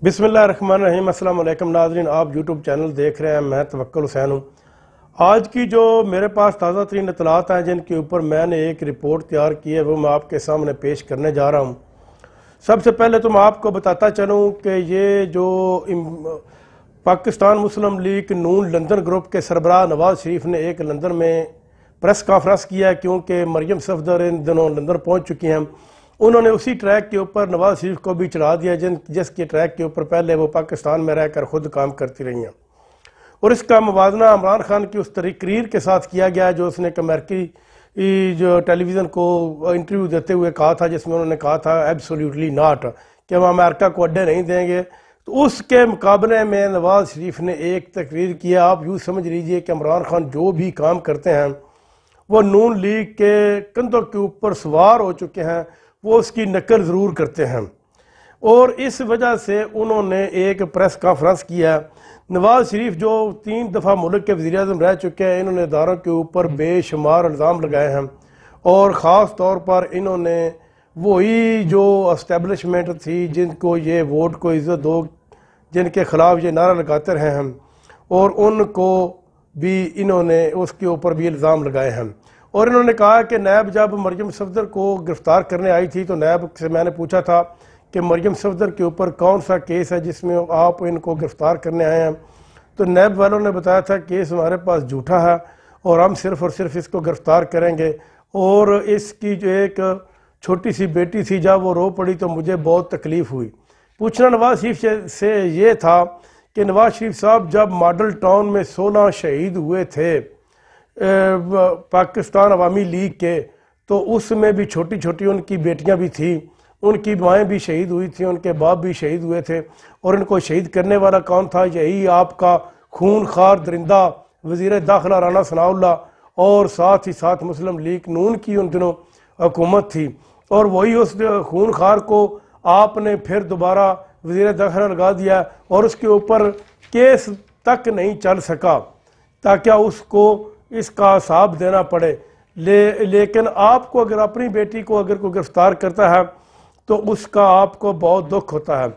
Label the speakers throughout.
Speaker 1: बिस्मिल्लाहिर्रहमानिर्रहीम। अस्सलाम वालेकुम नाज़रीन, आप यूट्यूब चैनल देख रहे हैं। मैं तवक्कुल हुसैन हूँ। आज की जो मेरे पास ताज़ा तरीन इत्तलात हैं जिनके ऊपर मैंने एक रिपोर्ट तैयार की है वो मैं आपके सामने पेश करने जा रहा हूँ। सबसे पहले तो मैं आपको बताता चलूँ कि ये जो पाकिस्तान मुस्लिम लीग नून लंदन ग्रुप के सरबराह नवाज़ शरीफ ने एक लंदन में प्रेस कॉन्फ्रेंस किया है, क्योंकि मरियम सफदर इन दिनों लंदन पहुँच चुकी हैं। उन्होंने उसी ट्रैक के ऊपर नवाज शरीफ को भी चढ़ा दिया जिसके ट्रैक के ऊपर पहले वो पाकिस्तान में रहकर खुद काम करती रही हैं, और इसका मुवाजना इमरान खान की उस तकरीर के साथ किया गया है जो उसने एक अमेरिकी जो टेलीविज़न को इंटरव्यू देते हुए कहा था, जिसमें उन्होंने कहा था एब्सोल्युटली नॉट, कि हम अमेरिका को अड्डे नहीं देंगे। तो उसके मुकाबले में नवाज शरीफ ने एक तकरीर किया। आप यूँ समझ लीजिए कि इमरान खान जो भी काम करते हैं वो नून लीग के कंधों के ऊपर सवार हो चुके हैं, वो उसकी नकल ज़रूर करते हैं, और इस वजह से उन्होंने एक प्रेस कॉन्फ्रेंस किया। नवाज़ शरीफ जो 3 दफ़ा मुल्क के वज़ीर-ए-आज़म रह चुके हैं, इन्होंने इदारों के ऊपर बेशुमार इल्ज़ाम लगाए हैं, और ख़ास तौर पर इन्होंने वही जो इस्टेब्लिशमेंट थी जिनको ये वोट को इज़्ज़त दो, जिनके ख़िलाफ़ ये नारा लगाते रहे हैं, और उनको भी इन्होंने उसके ऊपर भी इल्ज़ाम लगाए हैं। और इन्होंने कहा कि नैब जब मरियम सफदर को गिरफ़्तार करने आई थी तो नैब से मैंने पूछा था कि मरियम सफदर के ऊपर कौन सा केस है जिसमें आप इनको गिरफ़्तार करने आए हैं। तो नैब वालों ने बताया था केस हमारे पास झूठा है और हम सिर्फ़ और सिर्फ इसको गिरफ़्तार करेंगे। और इसकी जो एक छोटी सी बेटी थी, जब वो रो पड़ी तो मुझे बहुत तकलीफ़ हुई। पूछना नवाज़ शरीफ से ये था कि नवाज़ शरीफ साहब जब मॉडल टाउन में 16 शहीद हुए थे पाकिस्तान अवामी लीग के, तो उसमें भी छोटी छोटी उनकी बेटियां भी थी, उनकी माएँ भी शहीद हुई थी, उनके बाप भी शहीद हुए थे, और इनको शहीद करने वाला कौन था? यही आपका खूनखार दरिंदा वज़ीर दाखिला राना सनाउल्लाह, और साथ ही साथ मुस्लिम लीग नून की उन दिनों हुकूमत थी। और वही उस खूनखार को आपने फिर दोबारा वज़ीर दाखिला लगा दिया, और उसके ऊपर केस तक नहीं चल सका ताकि उसको इसका हिसाब देना पड़े। लेकिन आपको अगर अपनी बेटी को अगर कोई गिरफ्तार करता है तो उसका आपको बहुत दुख होता है।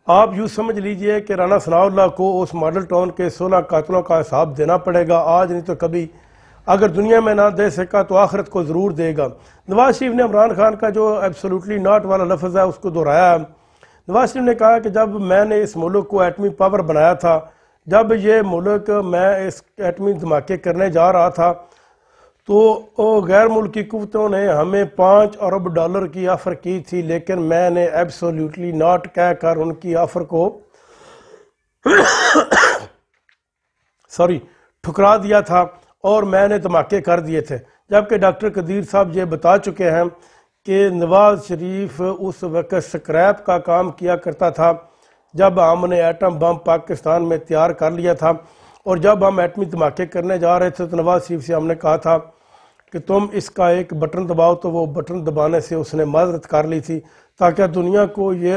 Speaker 1: आप यूँ समझ लीजिए कि राना सनाउल्लाह को उस मॉडल टाउन के 16 कातलों का हिसाब देना पड़ेगा, आज नहीं तो कभी। अगर दुनिया में ना दे सका तो आखिरत को ज़रूर देगा। नवाज शरीफ ने इमरान खान का जो एब्सोल्युटली नॉट वाला लफ्ज़ है उसको दोहराया है। नवाज शरीफ ने कहा कि जब मैंने इस मुल्क को एटमी पावर बनाया था, जब ये मुल्क मैं इस एटमी धमाके करने जा रहा था, तो गैर मुल्की कुव्वतों ने हमें $5 अरब की ऑफ़र की थी, लेकिन मैंने एब्सोल्युटली नॉट कहकर उनकी ऑफ़र को ठुकरा दिया था और मैंने धमाके कर दिए थे। जबकि डॉक्टर कदीर साहब ये बता चुके हैं कि नवाज शरीफ उस वक्त स्क्रैप का काम किया करता था जब हमने एटम बम पाकिस्तान में तैयार कर लिया था, और जब हम एटमी धमाके करने जा रहे थे तो नवाज शरीफ से हमने कहा था कि तुम इसका एक बटन दबाओ, तो वो बटन दबाने से उसने माजरत कर ली थी ताकि दुनिया को ये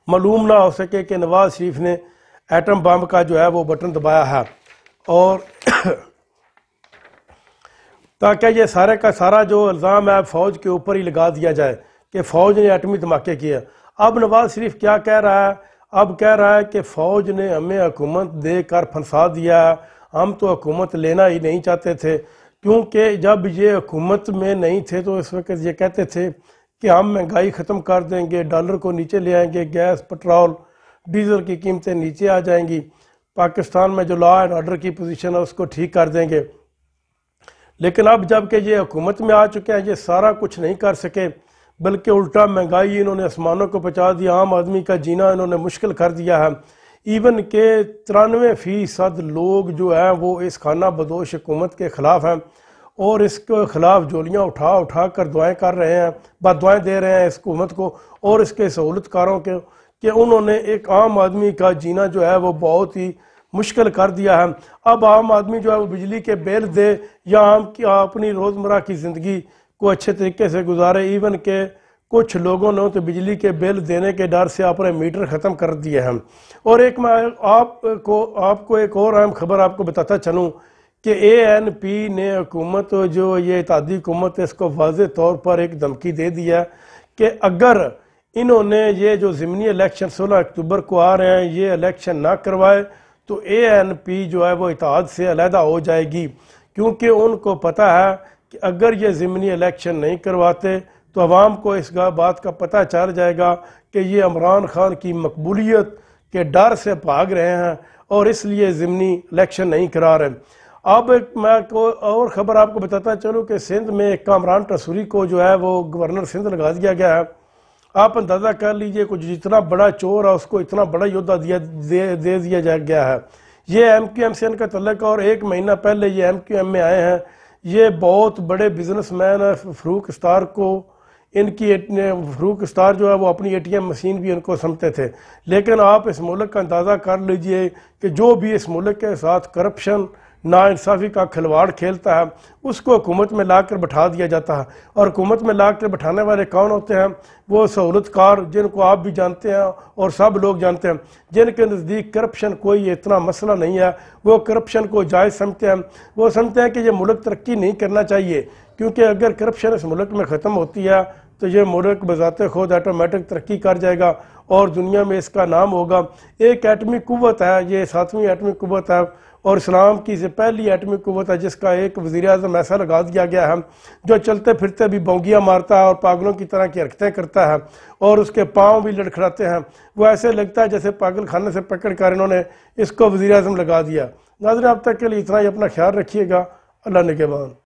Speaker 1: मालूम ना हो सके कि नवाज शरीफ ने एटम बम का जो है वो बटन दबाया है, और ताकि ये सारे का सारा जो इल्ज़ाम है फ़ौज के ऊपर ही लगा दिया जाए कि फ़ौज ने एटमी धमाके किए। अब नवाज शरीफ क्या कह रहा है? अब कह रहा है कि फ़ौज ने हमें हुकूमत देकर फंसा दिया, हम तो हुकूमत लेना ही नहीं चाहते थे, क्योंकि जब ये हुकूमत में नहीं थे तो इस वक्त ये कहते थे कि हम महंगाई ख़त्म कर देंगे, डॉलर को नीचे ले आएंगे, गैस पेट्रोल डीजल की कीमतें नीचे आ जाएंगी, पाकिस्तान में जो लॉ एंड ऑर्डर की पोजीशन है उसको ठीक कर देंगे। लेकिन अब जब कि ये हुकूमत में आ चुके हैं, ये सारा कुछ नहीं कर सके, बल्कि उल्टा महंगाई इन्होंने आसमानों को पहुँचा दिया, आम आदमी का जीना इन्होंने मुश्किल कर दिया है। इवन के 93% लोग जो हैं वो इस खाना बदोश हुकूमत के ख़िलाफ़ हैं, और इसके ख़िलाफ़ जोलियाँ उठा उठा कर दुआएँ कर रहे हैं, बददुआएँ दे रहे हैं इस हुकूमत को और इसके सहूलतकारों के, कि उन्होंने एक आम आदमी का जीना जो है वो बहुत ही मुश्किल कर दिया है। अब आम आदमी जो है वो बिजली के बिल दे या अपनी रोज़मर्रा की ज़िंदगी को अच्छे तरीके से गुजारे। इवन के कुछ लोगों ने तो बिजली के बिल देने के डर से अपने मीटर ख़त्म कर दिए हैं। और एक मैं आपको एक और अहम खबर आपको बताता चलूँ कि ANP ने हुकूमत जो ये इत्तेहादी हुकूमत है इसको वाज़े तौर पर एक धमकी दे दिया कि अगर इन्होंने ये जो ज़िमनी इलेक्शन 16 अक्टूबर को आ रहे हैं ये इलेक्शन ना करवाए तो ANP जो है वो इत्तेहाद से अलहदा हो जाएगी, क्योंकि उनको पता है कि अगर ये ज़िमनी इलेक्शन नहीं करवाते तो अवाम को इस बात का पता चल जाएगा कि ये इमरान खान की मकबूलियत के डर से भाग रहे हैं और इसलिए ज़िमनी इलेक्शन नहीं करा रहे। अब मैं को और ख़बर आपको बताता चलूँ कि सिंध में कामरान टसूरी को जो है वो गवर्नर सिंध लगा दिया गया है। आप अंदाज़ा कर लीजिए कुछ जितना बड़ा चोर है उसको इतना बड़ा योद्धा दे दिया गया है। ये MQM से इनका तल्लक और 1 महीना पहले ये MQM में आए हैं। ये बहुत बड़े बिजनेसमैन है। फ़रूक स्टार को इनकी फ़रूक स्टार जो है वो अपनी ATM मशीन भी इनको समझते थे। लेकिन आप इस मुल्क का अंदाज़ा कर लीजिए कि जो भी इस मुल्क के साथ करप्शन नाइंसाफ़ी का खिलवाड़ खेलता है उसको हुकूमत में लाकर बैठा दिया जाता है। और हुकूमत में लाकर बैठाने वाले कौन होते हैं? वो सहूलतकार जिनको आप भी जानते हैं और सब लोग जानते हैं, जिनके नज़दीक करप्शन कोई इतना मसला नहीं है। वो करप्शन को जायज़ समझते हैं। वो समझते हैं कि ये मुल्क तरक्की नहीं करना चाहिए, क्योंकि अगर करप्शन इस मुल्क में ख़त्म होती है तो ये मुल्क बज़ाते खुद ऑटोमेटिक तरक्की कर जाएगा और दुनिया में इसका नाम होगा। एक एटमी कुव्वत है, ये 7वीं एटमी कुव्वत है और इस्लाम की से पहली एटमी कुव्वत है, जिसका एक वज़ीर आज़म ऐसा लगा दिया गया है जो चलते फिरते भी बौंगियाँ मारता है और पागलों की तरह की हरकतें करता है और उसके पाँव भी लड़खड़ाते हैं। वो ऐसे लगता है जैसे पागल खाने से पकड़ कर इन्होंने इसको वज़ीर आज़म लगा दिया। नाज़रीन, अब तक के लिए इतना ही। अपना ख्याल रखिएगा। अल्लाह निगहबान।